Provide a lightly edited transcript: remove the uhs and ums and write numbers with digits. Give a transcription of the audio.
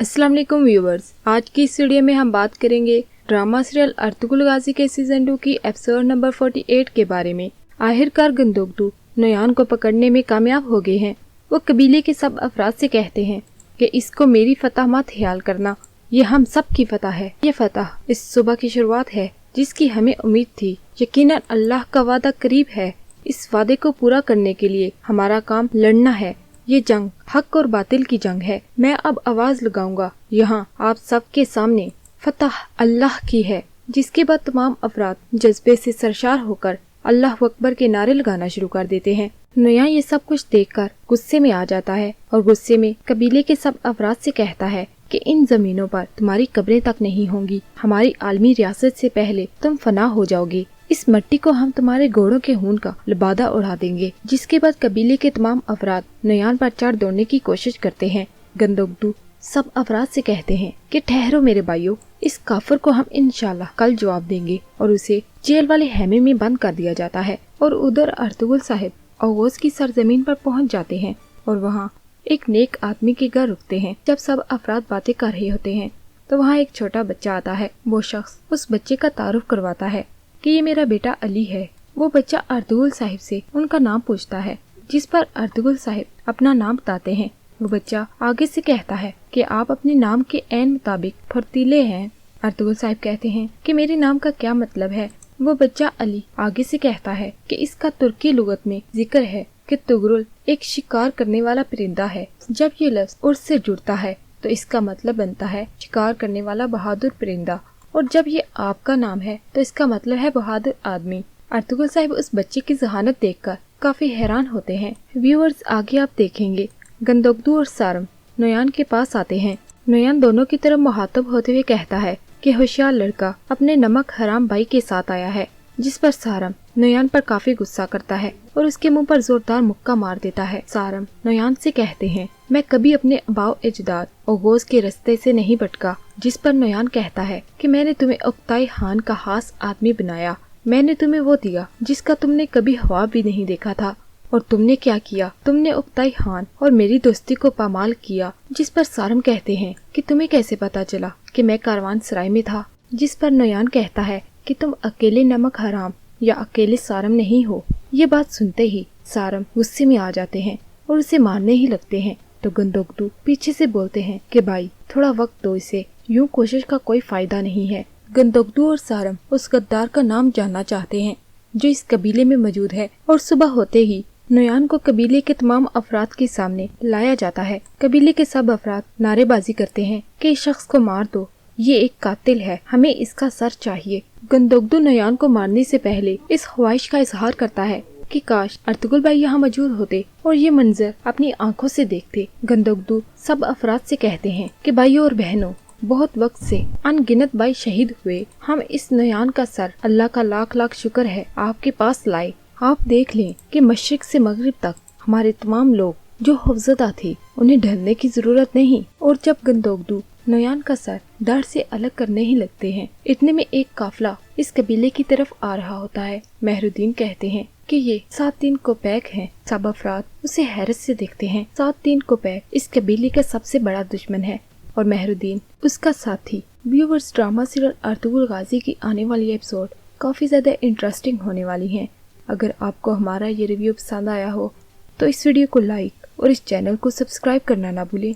अस्सलाम वालेकुम व्यूवर्स, आज की इस वीडियो में हम बात करेंगे ड्रामा सीरियल अर्तुगरुल गाजी के सीजन 2 की एपिसोड नंबर 48 के बारे में। आखिरकार गंदोगदू नोयान को पकड़ने में कामयाब हो गए हैं। वो कबीले के सब अफराद से कहते हैं कि इसको मेरी फतह मत ख्याल करना, ये हम सब की फतह है। ये फतह इस सुबह की शुरुआत है जिसकी हमें उम्मीद थी। यकीनन अल्लाह का वादा करीब है। इस वादे को पूरा करने के लिए हमारा काम लड़ना है। ये जंग हक और बातिल की जंग है। मैं अब आवाज लगाऊंगा यहाँ आप सबके सामने, फतह अल्लाह की है। जिसके बाद तमाम अफराद जज्बे से सरशार होकर अल्लाह अकबर के नारे लगाना शुरू कर देते हैं। नोयान ये सब कुछ देखकर गुस्से में आ जाता है और गुस्से में कबीले के सब अफराद से कहता है कि इन जमीनों पर तुम्हारी कब्रें तक नहीं होंगी। हमारी आलमी रियासत से पहले तुम फना हो जाओगे। इस मिट्टी को हम तुम्हारे घोड़ों के खून का लिबादा उड़ा देंगे। जिसके बाद कबीले के तमाम अफराद नोयान पर चढ़ दौड़ने की कोशिश करते हैं। गंदोगदू सब अफराद से कहते हैं कि ठहरो मेरे भाइयों, इस काफिर को हम इंशाल्लाह कल जवाब देंगे और उसे जेल वाले हैमे में बंद कर दिया जाता है। और उधर अर्तुगरुल साहिब ओगोज की सरजमीन पर पहुंच जाते हैं और वहाँ एक नेक आदमी के घर रुकते हैं। जब सब अफराद बातें कर रहे होते हैं तो वहाँ एक छोटा बच्चा आता है। वो शख्स उस बच्चे का तारुफ करवाता है कि ये मेरा बेटा अली है। वो बच्चा अर्तुगरुल साहिब से उनका नाम पूछता है, जिस पर अर्तुगरुल साहिब अपना नाम बताते हैं। वो बच्चा आगे से कहता है कि आप अपने नाम के ऐन मुताबिक फुर्तीले हैं। अर्तुगरुल साहिब कहते हैं कि मेरे नाम का क्या मतलब है। वो बच्चा अली आगे से कहता है कि इसका तुर्की लुगत में जिक्र है कि तुगरुल एक शिकार करने वाला परिंदा है। जब ये लफ्ज उर्स से जुड़ता है तो इसका मतलब बनता है शिकार करने वाला बहादुर परिंदा, और जब ये आपका नाम है तो इसका मतलब है बहादुर आदमी। अर्तुगरुल साहिब उस बच्चे की जहानत देखकर काफी हैरान होते हैं। व्यूअर्स, आगे आप देखेंगे गंदोगदू और सारम नोयान के पास आते हैं। नोयान दोनों की तरफ मुहातब होते हुए कहता है कि होशियार लड़का अपने नमक हराम भाई के साथ आया है। जिस पर सारम नोयान पर काफी गुस्सा करता है और उसके मुंह पर जोरदार मुक्का मार देता है। सारम नोयान से कहते हैं, मैं कभी अपने अबाव अजदाद ओगोज के रास्ते से नहीं भटका। जिस पर नोयान कहता है कि मैंने तुम्हें उक्ताई खान का खास आदमी बनाया। मैंने तुम्हें वो दिया जिसका तुमने कभी ख्वाब भी नहीं देखा था। और तुमने क्या किया? तुमने उक्ताई खान और मेरी दोस्ती को पामाल किया। जिस पर सारम कहते हैं कि तुम्हें कैसे पता चला कि मैं कारवान सराय में था। जिस पर नोयान कहता है कि तुम अकेले नमक हराम या अकेले सारम नहीं हो। ये बात सुनते ही सारम गुस्से में आ जाते हैं और उसे मारने ही लगते हैं। तो गंदोगदू पीछे से बोलते हैं कि भाई थोड़ा वक्त दो इसे, यूं कोशिश का कोई फायदा नहीं है। गंदोगदू और सारम उस गद्दार का नाम जानना चाहते हैं जो इस कबीले में मौजूद है। और सुबह होते ही नोयान को कबीले के तमाम अफराद के सामने लाया जाता है। कबीले के सब अफराद नारेबाजी करते हैं कि इस शख्स को मार दो, ये एक कातिल है, हमें इसका सर चाहिए। गंदोगदू नोयान को मारने से पहले इस ख्वाहिश का इजहार करता है कि काश अर्तुगरुल भाई यहाँ मौजूद होते और ये मंजर अपनी आंखों से देखते। गंदोगदू सब अफराद से कहते हैं कि भाइयों और बहनों, बहुत वक्त से अनगिनत भाई शहीद हुए। हम इस नोयान का सर अल्लाह का लाख लाख शुक्र है आपके पास लाए। आप देख लें कि मशरिक से मगरिब तक हमारे तमाम लोग जो खौफजदा थे उन्हें ढलने की जरूरत नहीं। और जब गंदोगदू नोयान का सर डर से अलग करने ही लगते हैं, इतने में एक काफिला इस कबीले की तरफ आ रहा होता है। मेहरुद्दीन कहते हैं कि ये 7 कोपैक हैं। सब अफराद उसे हैरत से देखते हैं। 7 कोपैक इस कबीले का सबसे बड़ा दुश्मन है और मेहरुद्दीन उसका साथी। व्यूअर्स, ड्रामा सीरियल अर्तुगरुल गाजी की आने वाली एपिसोड काफी ज्यादा इंटरेस्टिंग होने वाली है। अगर आपको हमारा ये रिव्यू पसंद आया हो तो इस वीडियो को लाइक और इस चैनल को सब्सक्राइब करना ना भूलें।